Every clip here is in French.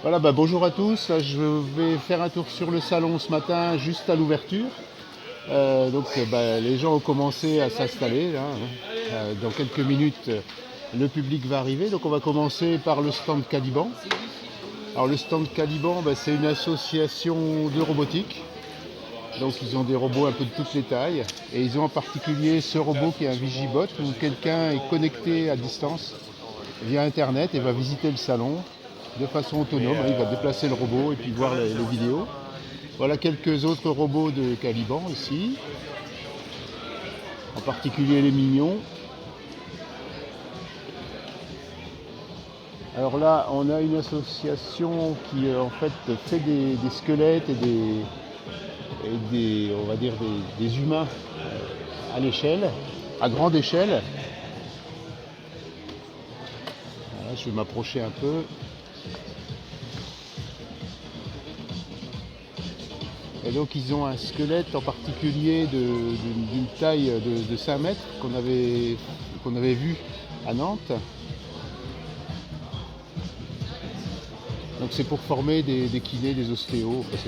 Voilà, bonjour à tous. Là, je vais faire un tour sur le salon ce matin, juste à l'ouverture. Les gens ont commencé à s'installer là, hein. Dans quelques minutes, le public va arriver. Donc, on va commencer par le stand Caliban. Alors, le stand Caliban, c'est une association de robotique. Donc, ils ont des robots un peu de toutes les tailles. Et ils ont en particulier ce robot qui est un Vigibot, où quelqu'un est connecté à distance via Internet et va visiter le salon de façon autonome. Il va déplacer le robot et puis voir les vidéos. Voilà quelques autres robots de Caliban ici, en particulier les mignons. Alors là, on a une association qui en fait fait des squelettes et on va dire des humains à l'échelle, à grande échelle. Voilà, je vais m'approcher un peu. Et donc ils ont un squelette en particulier d'une taille de 5 mètres qu'on avait vu à Nantes. Donc c'est pour former des kinés, des ostéos. Enfin,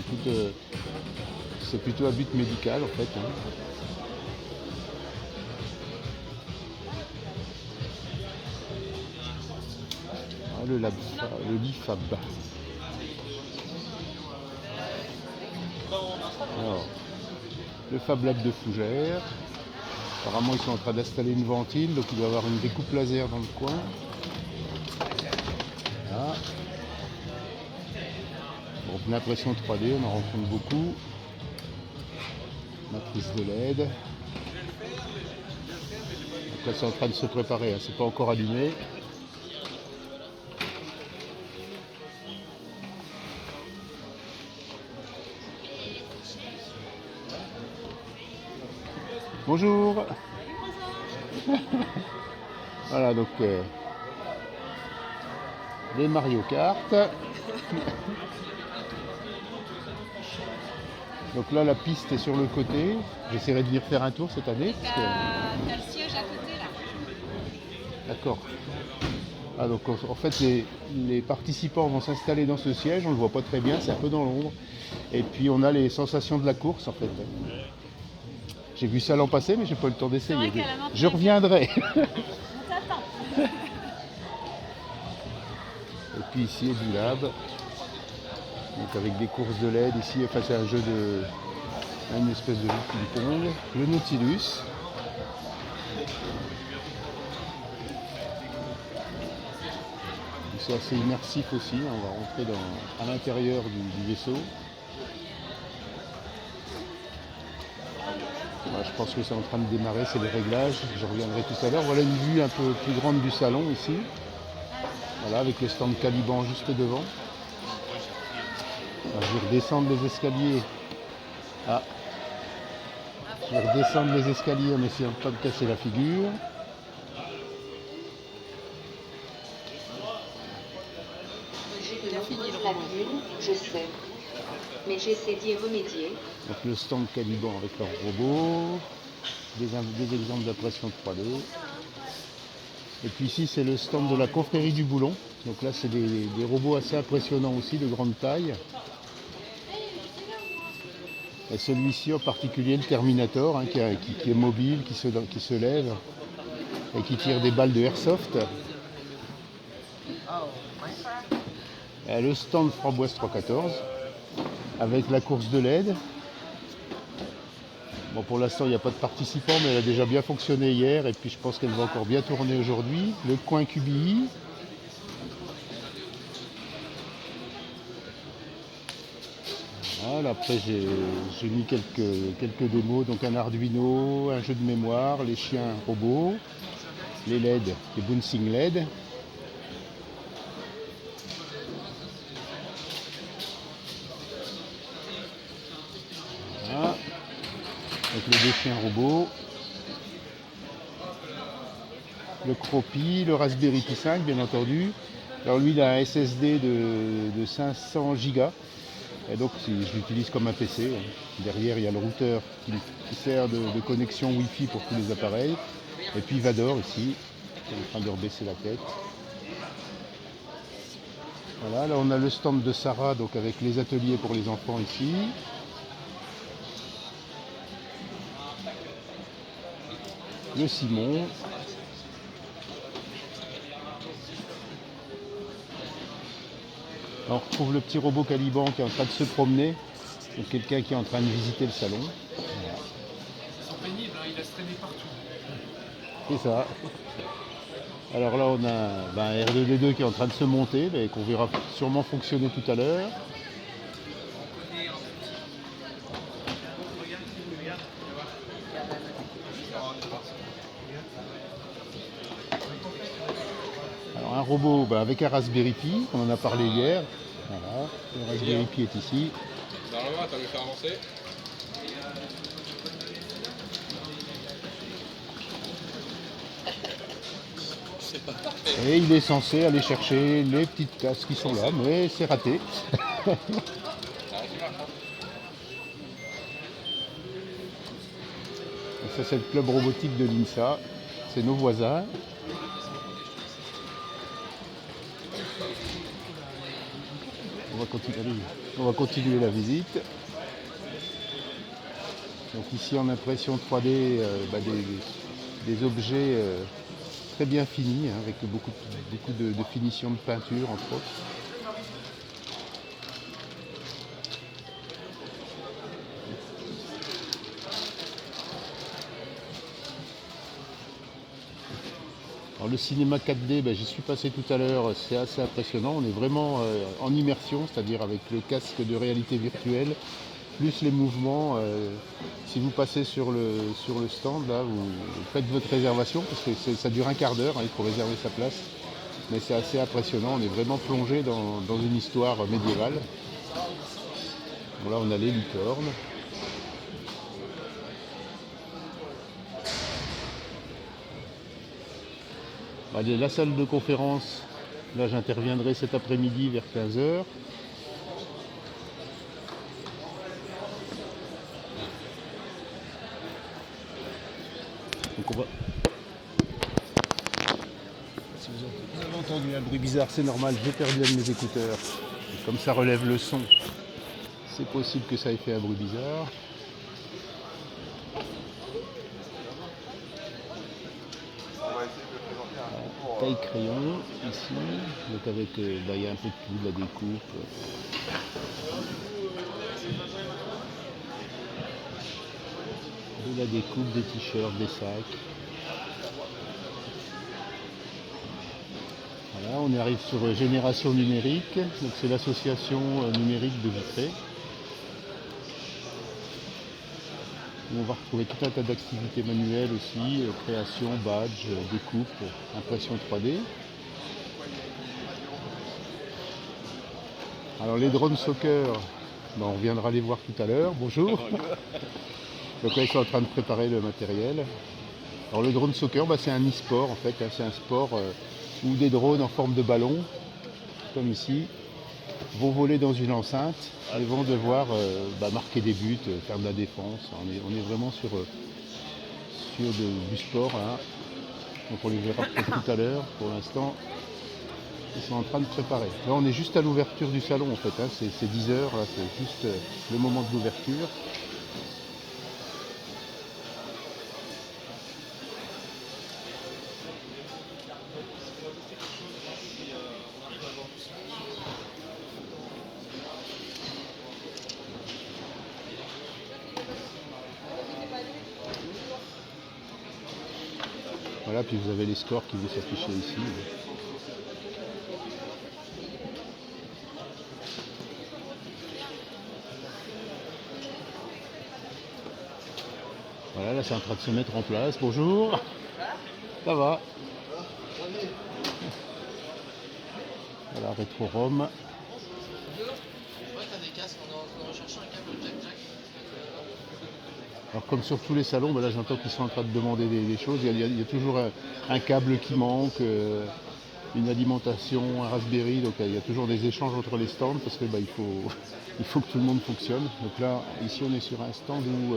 c'est plutôt à but médical en fait, hein. Ah, le LIFAB. Alors, le Fab Lab de Fougères. Apparemment ils sont en train d'installer une ventile, donc il doit y avoir une découpe laser dans le coin. Voilà. Bon, l'impression 3D, on en rencontre beaucoup. Matrice de LED. Donc là c'est en train de se préparer, hein. C'est pas encore allumé. Bonjour. Voilà donc les Mario Kart. Donc là la piste est sur le côté. J'essaierai de venir faire un tour cette année. T'as le siège à côté là. D'accord. Ah, donc en fait les participants vont s'installer dans ce siège, on ne le voit pas très bien, c'est un peu dans l'ombre. Et puis on a les sensations de la course en fait. J'ai vu ça l'an passé mais j'ai pas eu le temps d'essayer. Je reviendrai. On t'attend. Et puis ici est du lab. Donc avec des courses de LED ici, enfin c'est un jeu une espèce de jeu de ping-pong. Le Nautilus. C'est assez immersif aussi, on va rentrer à l'intérieur du vaisseau. Voilà, je pense que c'est en train de démarrer, c'est les réglages, je reviendrai tout à l'heure. Voilà une vue un peu plus grande du salon ici. Voilà, avec le stand Caliban juste devant. Alors, je vais redescendre les escaliers. Ah. Je vais redescendre les escaliers en essayant de ne pas me casser la figure. Il a fini le roman. Je sais. Mais j'essaie d'y remédier. Donc le stand Caliban avec leur robot, des exemples d'impression 3D. Et puis ici c'est le stand de la confrérie du Boulon. Donc là c'est des robots assez impressionnants aussi, de grande taille. Et celui-ci en particulier, le Terminator, hein, qui est mobile, qui se lève et qui tire des balles de airsoft. Et le stand Framboise 314 avec la course de LED. Bon, pour l'instant il n'y a pas de participants mais elle a déjà bien fonctionné hier et puis je pense qu'elle va encore bien tourner aujourd'hui. Le coin QBI. Voilà, après j'ai mis quelques démos, donc un Arduino, un jeu de mémoire, les chiens robots, les LED, les bouncing LED. Voilà. Donc les deux chiens robots. Le Cropi, le Raspberry Pi 5 bien entendu. Alors lui il a un SSD de 500 Go. Et donc je l'utilise comme un PC. Derrière il y a le routeur qui sert de connexion Wi-Fi pour tous les appareils. Et puis Vador ici, qui est en train de rebaisser la tête. Voilà, là on a le stand de Sarah, donc avec les ateliers pour les enfants ici. Le Simon. On retrouve le petit robot Caliban qui est en train de se promener. Donc quelqu'un qui est en train de visiter le salon. Voilà. Ils sont pénibles, hein, il laisse traîner partout. C'est ça. Alors là on a un R2D2 qui est en train de se monter, mais qu'on verra sûrement fonctionner tout à l'heure. Alors un robot avec un Raspberry Pi, on en a parlé hier. Voilà, le Raspberry Pi est ici. Normalement, tu vas le faire avancer. C'est pas parfait. Et il est censé aller chercher les petites cases qui sont là, mais c'est raté. Et ça c'est le club robotique de l'INSA. C'est nos voisins. On va continuer la visite. Donc ici en impression 3D, des objets très bien finis, hein, avec beaucoup de finition de peinture entre autres. Alors le cinéma 4D, j'y suis passé tout à l'heure, c'est assez impressionnant. On est vraiment en immersion, c'est-à-dire avec le casque de réalité virtuelle, plus les mouvements. Si vous passez sur le stand, là, vous faites votre réservation, parce que ça dure un quart d'heure, hein, il faut réserver sa place. Mais c'est assez impressionnant, on est vraiment plongé dans une histoire médiévale. Bon, là on a les licornes. La salle de conférence, là j'interviendrai cet après-midi vers 15h. Donc on va... Si vous avez entendu un bruit bizarre, c'est normal, j'ai perdu un de mes écouteurs. Et comme ça relève le son, c'est possible que ça ait fait un bruit bizarre. Taille crayon ici, donc avec il y a un peu de tout, de la découpe. De la découpe, des t-shirts, des sacs. Voilà, on arrive sur Génération Numérique, donc c'est l'association numérique de Vitré. On va retrouver tout un tas d'activités manuelles aussi, création, badge, découpe, impression 3D. Alors les drones soccer, on reviendra les voir tout à l'heure. Bonjour. Donc là ils sont en train de préparer le matériel. Alors le drone soccer, c'est un e-sport en fait, hein, c'est un sport où des drones en forme de ballon, comme ici, vont voler dans une enceinte et vont devoir marquer des buts, faire de la défense. On est vraiment sur du sport là. Donc on les verra peut-être tout à l'heure. Pour l'instant, ils sont en train de préparer. Là on est juste à l'ouverture du salon en fait, hein. C'est 10h, c'est juste le moment de l'ouverture. Voilà, puis vous avez les scores qui vont s'afficher ici. Voilà, là c'est en train de se mettre en place. Bonjour. Ça va. Voilà, Rétro Rome. Alors comme sur tous les salons, là j'entends qu'ils sont en train de demander des choses. Il y a toujours un câble qui manque, une alimentation, un Raspberry. Donc il y a toujours des échanges entre les stands parce que il faut que tout le monde fonctionne. Donc là, ici on est sur un stand où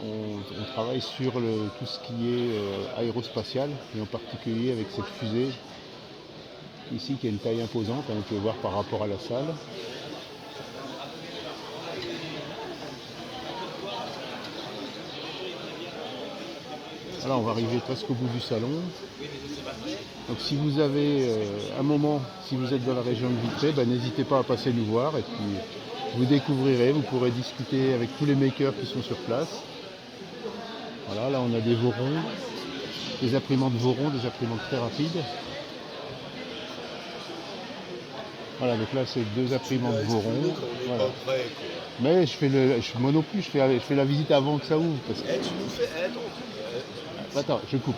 on travaille sur tout ce qui est aérospatial et en particulier avec cette fusée ici qui a une taille imposante, hein, on peut voir par rapport à la salle. Voilà, on va arriver presque au bout du salon. Donc si vous avez un moment, si vous êtes dans la région de Vitré, ben, n'hésitez pas à passer nous voir et puis vous découvrirez, vous pourrez discuter avec tous les makers qui sont sur place. Voilà, là on a des Voron, des imprimantes Voron, des imprimantes très rapides. Voilà, donc là c'est deux imprimantes Voron. Voilà. Mais moi non plus, je fais la visite avant que ça ouvre. Parce que... Tu nous fais... Attends, je coupe.